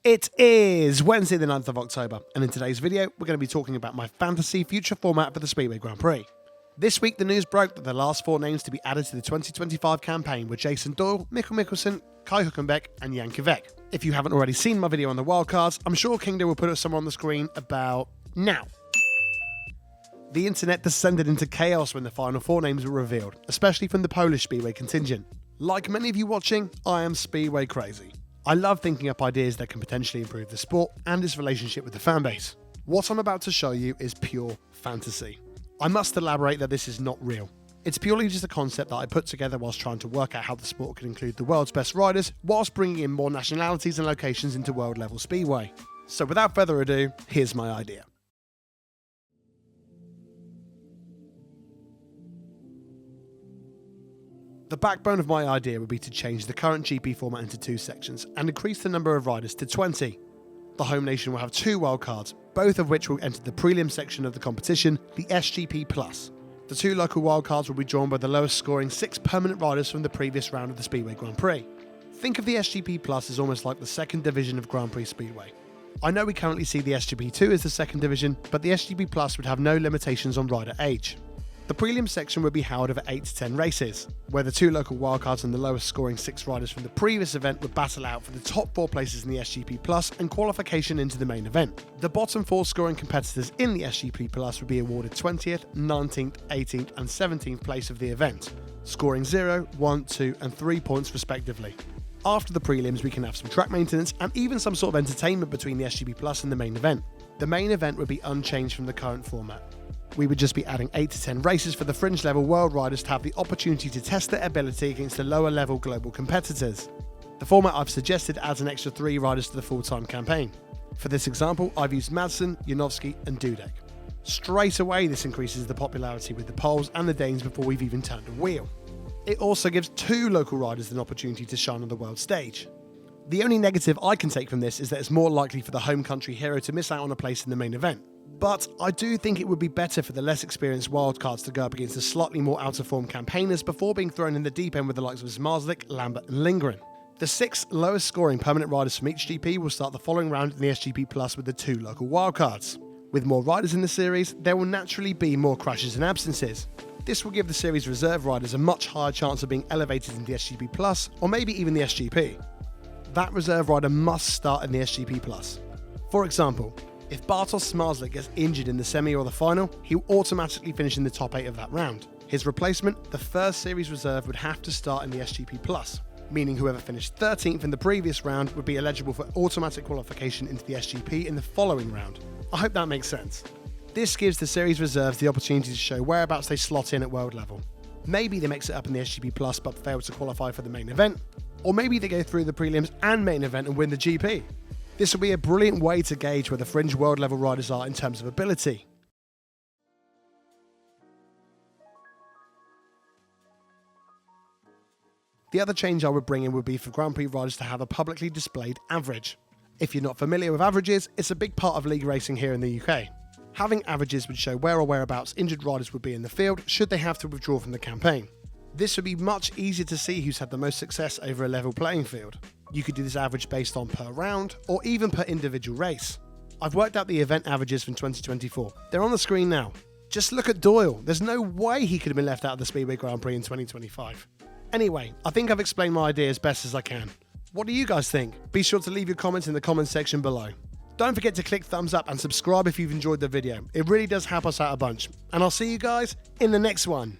It is Wednesday the 9th of October, and in today's video we're going to be talking about my fantasy future format for the Speedway Grand Prix. This week the news broke that the last 4 names to be added to the 2025 campaign were Jason Doyle, Mikkel Mikkelsen, Kai Hülkenberg and Jan Kvek. If you haven't already seen my video on the wildcards, I'm sure Kingdom will put it somewhere on the screen about now. The internet descended into chaos when the final 4 names were revealed, especially from the Polish Speedway contingent. Like many of you watching, I am Speedway crazy. I love thinking up ideas that can potentially improve the sport and its relationship with the fanbase. What I'm about to show you is pure fantasy. I must elaborate that this is not real. It's purely just a concept that I put together whilst trying to work out how the sport can include the world's best riders whilst bringing in more nationalities and locations into world level speedway. So without further ado, here's my idea. The backbone of my idea would be to change the current GP format into 2 sections and increase the number of riders to 20. The home nation will have 2 wildcards, both of which will enter the prelim section of the competition, the SGP+. The 2 local wildcards will be drawn by the lowest scoring 6 permanent riders from the previous round of the Speedway Grand Prix. Think of the SGP+ as almost like the second division of Grand Prix Speedway. I know we currently see the SGP2 as the second division, but the SGP+ would have no limitations on rider age. The prelim section would be held over 8 to 10 races, where the 2 local wildcards and the lowest scoring 6 riders from the previous event would battle out for the top 4 places in the SGP+ and qualification into the main event. The bottom 4 scoring competitors in the SGP+ would be awarded 20th, 19th, 18th and 17th place of the event, scoring 0, 1, 2 and 3 points respectively. After the prelims we can have some track maintenance and even some sort of entertainment between the SGP+ and the main event. The main event would be unchanged from the current format. We would just be adding 8 to 10 races for the fringe level world riders to have the opportunity to test their ability against the lower level global competitors. The format I've suggested adds an extra 3 riders to the full-time campaign. For this example, I've used Madsen, Janowski and Dudek. Straight away this increases the popularity with the Poles and the Danes before we've even turned a wheel. It also gives 2 local riders an opportunity to shine on the world stage. The only negative I can take from this is that it's more likely for the home country hero to miss out on a place in the main event. But I do think it would be better for the less experienced wildcards to go up against the slightly more out-of-form campaigners before being thrown in the deep end with the likes of Zmarzlik, Lambert and Lindgren. The 6 lowest scoring permanent riders from each GP will start the following round in the SGP+ with the 2 local wildcards. With more riders in the series, there will naturally be more crashes and absences. This will give the series reserve riders a much higher chance of being elevated in the SGP+, or maybe even the SGP. That reserve rider must start in the SGP+. For example, if Bartosz Zmarzlik gets injured in the semi or the final, he will automatically finish in the top 8 of that round. His replacement, the first series reserve, would have to start in the SGP+, meaning whoever finished 13th in the previous round would be eligible for automatic qualification into the SGP in the following round. I hope that makes sense. This gives the series reserves the opportunity to show whereabouts they slot in at world level. Maybe they mix it up in the SGP+ but fail to qualify for the main event, or maybe they go through the prelims and main event and win the GP. This will be a brilliant way to gauge where the fringe world level riders are in terms of ability. The other change I would bring in would be for Grand Prix riders to have a publicly displayed average. If you're not familiar with averages, it's a big part of league racing here in the UK. Having averages would show where or whereabouts injured riders would be in the field should they have to withdraw from the campaign. This would be much easier to see who's had the most success over a level playing field. You could do this average based on per round, or even per individual race. I've worked out the event averages from 2024. They're on the screen now. Just look at Doyle. There's no way he could have been left out of the Speedway Grand Prix in 2025. Anyway, I think I've explained my idea as best as I can. What do you guys think? Be sure to leave your comments in the comments section below. Don't forget to click thumbs up and subscribe if you've enjoyed the video. It really does help us out a bunch. And I'll see you guys in the next one.